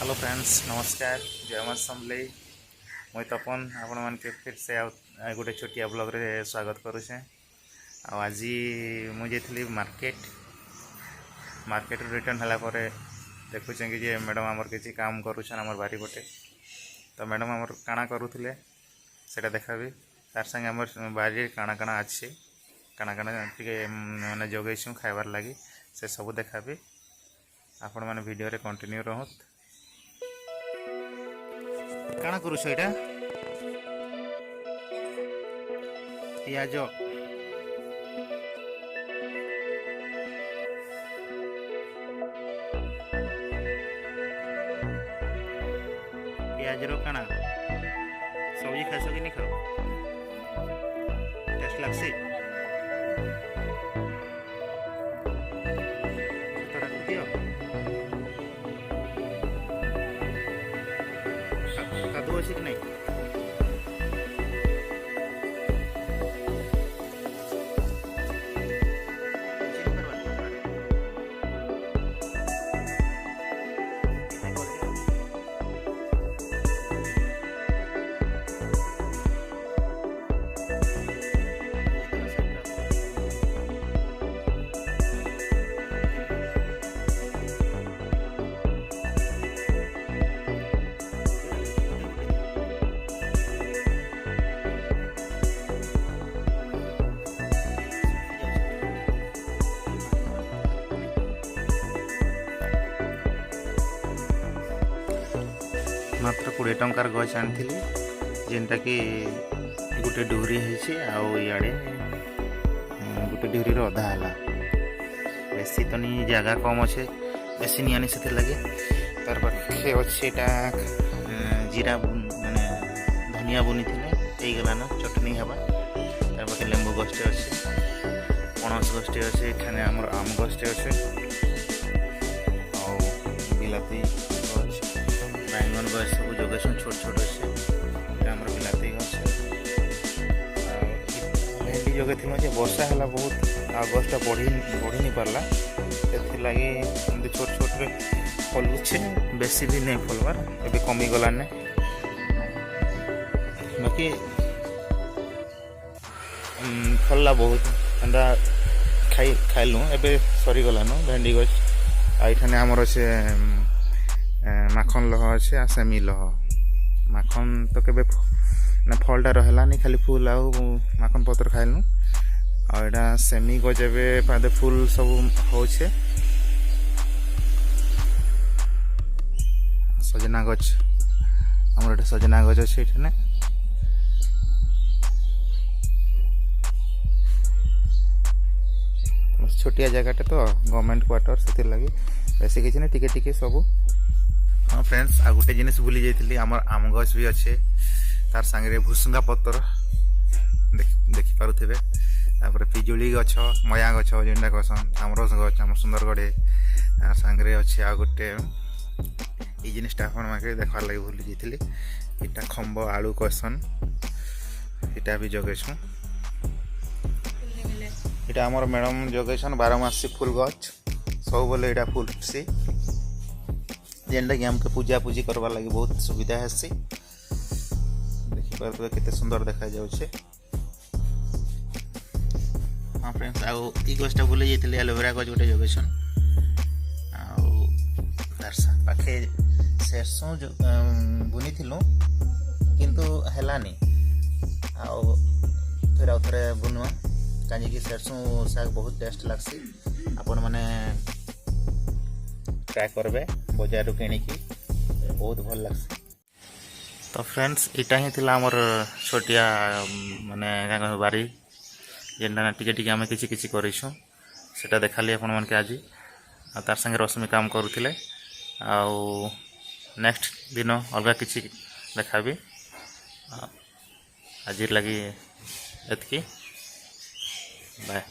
Hello friends, नमस्कार। जय मां समलेई। मुई तपन आपण मान के फिर से गोटे छोटिया ब्लॉग रे स्वागत करुचे। आज मुझे मार्केट रिटर्न हला पर देखुचे कि जे मैडम आमर किसी काम करुछन आमर बारी पटे। तो मैडम आमर काना करुथिले सेटा देखाबी। तार संगे आमर बारी काना काना अच्छी काना काना टिके माने जोगैछु खाइबार लागि से सब देखाबी। आपण माने वीडियो रे कंटिन्यू रहत। काना करुछ एटा पियाज पियाज रो काना सब्जी खास कि नहीं खाओ? टेस्ट लगसी थोड़ा दियो कादू अच्छी कि नहीं? मात्र 20 टंकार गछ आनी जेनटा कि गोटे डुहरी है आड़े गोटे डुहरी अधा है बेसी तो नहीं जगह कम अच्छे बेसी नहीं आनी से लगे तार पाखे अच्छे जीरा माने धनिया बुनी थे गलान चटनी हवा तार पाखे लेंबू गछटे अच्छे पणस गछटे अच्छे एखाने आमर आम गछटे अच्छे बिलाती बैंगन गछ सब जगह छोट छोट अच्छे आम बिलाती गछ भेंडी जगह थी वर्षा है बहुत गछटा बढ़ी नहीं पारला से छोट छोट फलुचे बेसी भी नहीं फलवार ए कमी गलाने बाकी फलला बहुत एंता खाइलु एबे सरीगलान भेंडी गछ आईठाने आमर अच्छे माखन लह अच्छे आ सेमी लह माखन तो केबे ना फलटा रहलानी खाली फूल आउ माखन पत्र खाइलु आटा सेमी गछ एबे पादे फूल सब होछे सजना गछ हमर सजना गछ अच्छे एठने छोटिया जगहटे तो गवर्नमेंट क्वार्टर से लगी बेसी किसी ना टिके टिके सब। हाँ फ्रेंड्स आ गोटे जिनिस भूली जाइली आमर आम गछ भी अच्छे तार सांगे भुसुंगा पतर देखि पारुथिबे तापर पिजुली गछ मया गछ जेनटा कहसन आमरस गछ आम सुंदरगढ़े सांगे अच्छे आ गोटे ये जिनिसटा आपण माके देखवार लगी भूली जाइली इटा खंब आलू कहसन इटा भी जगेछु इटा आमर मैडम जगेछन 12 मासी फूल गछ सब बोले इटा फूल सी जेनटा कि हमके पूजा पूजी करवा लगी बहुत सुविधा है सी देखि पारबे केते सुंदर देखा जाउछे। हाँ फ्रेंड्स आउ ई गछटा बोले जेतले एलोवेरा गछ गोटे जगेछन आउ दरसा पाखे सरसों जो बुनी थिलु किंतु हेलानी आउ फिर आउ थरे बुनुआ काजी कि सरसों साग बहुत टेस्ट लागसी आपण माने ट्राए करबे बाजार किणिकी बहुत भल लगसी। तो फ्रेंड्स इटा ही थिला हमर छोटिया माने बारी जेनटा टिके टिके आम किछि किछि करिछु सेटा देखाली आपण मन के आज तार संगे रश्मि काम करुथिले आउ नेक्स्ट दिन अलग किछि देखाबी आज लगी एतकी बाय।